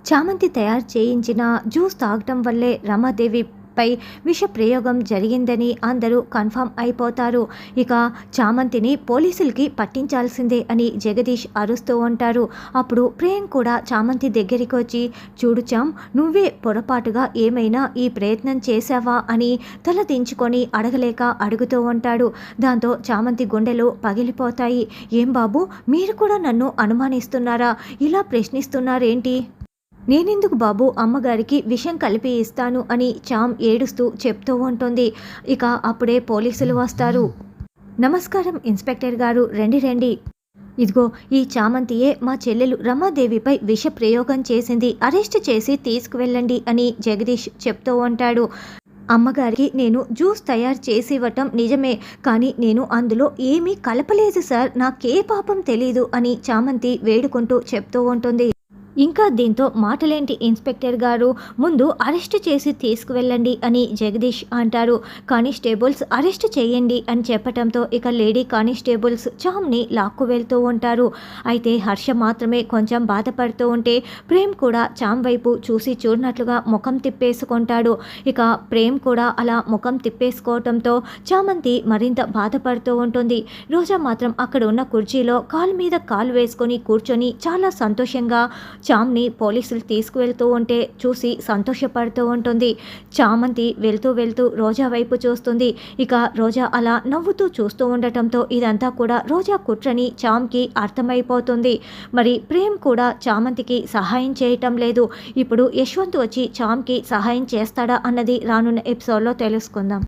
చామంతి తయారు చేయించిన జ్యూస్ తాగటం వల్లే రమాదేవిపై విష ప్రయోగం జరిగిందని అందరూ కన్ఫర్మ్ అయిపోతారు. ఇక చామంతిని పోలీసులకి పట్టించాల్సిందే అని జగదీష్ అరుస్తూ ఉంటారు. అప్పుడు ప్రేమ్ కూడా చామంతి దగ్గరికి వచ్చి, చూడు చామ్, నువ్వే పొరపాటుగా ఏమైనా ఈ ప్రయత్నం చేశావా అని తల దించుకొని అడగలేక అడుగుతూ ఉంటాడు. దాంతో చామంతి గుండెలు పగిలిపోతాయి. ఏం బాబు, మీరు కూడా నన్ను అనుమానిస్తున్నారా? ఇలా ప్రశ్నిస్తున్నారేంటి? నేనెందుకు బాబు అమ్మగారికి విషం కలిపి ఇస్తాను అని చామ్ ఏడుస్తూ చెప్తూ ఉంటుంది. ఇక అప్పుడే పోలీసులు వస్తారు. నమస్కారం ఇన్స్పెక్టర్ గారు, రండి రండి. ఇదిగో ఈ చామంతియే మా చెల్లెలు రమాదేవిపై విష ప్రయోగం చేసింది, అరెస్ట్ చేసి తీసుకువెళ్ళండి అని జగదీష్ చెప్తూ ఉంటాడు. అమ్మగారికి నేను జ్యూస్ తయారు చేసి ఇవ్వటం నిజమే, కానీ నేను అందులో ఏమీ కలపలేదు సార్, నాకే పాపం తెలీదు అని చామంతి వేడుకుంటూ చెప్తూ ఉంటుంది. ఇంకా దీంతో మాటలేంటి ఇన్స్పెక్టర్ గారు, ముందు అరెస్ట్ చేసి తీసుకువెళ్ళండి అని జగదీష్ అంటారు. కానిస్టేబుల్స్ అరెస్ట్ చేయండి అని చెప్పటంతో ఇక లేడీ కానిస్టేబుల్స్ చామ్ని లాక్కు వెళ్తూ ఉంటారు. అయితే హర్ష మాత్రమే కొంచెం బాధపడుతూ ఉంటే ప్రేమ్ కూడా చామ్ వైపు చూసి చూడనట్లుగా ముఖం తిప్పేసుకుంటాడు. ఇక ప్రేమ్ కూడా అలా ముఖం తిప్పేసుకోవటంతో చామంతి మరింత బాధపడుతూ ఉంటుంది. రోజా మాత్రం అక్కడ ఉన్న కుర్చీలో కాలు మీద కాలు వేసుకొని కూర్చొని చాలా సంతోషంగా చామ్ని పోలీసులు తీసుకువెళ్తూ ఉంటే చూసి సంతోషపడుతూ ఉంటుంది. చామంతి వెళ్తూ వెళ్తూ రోజా వైపు చూస్తుంది. ఇక రోజా అలా నవ్వుతూ చూస్తూ ఉండటంతో ఇదంతా కూడా రోజా కుట్రని చామ్కి అర్థమైపోతుంది. మరి ప్రేమ్ కూడా చామంతికి సహాయం చేయటం లేదు. ఇప్పుడు యశ్వంత్ వచ్చి చామ్కి సహాయం చేస్తాడా అన్నది రానున్న ఎపిసోడ్లో తెలుసుకుందాం.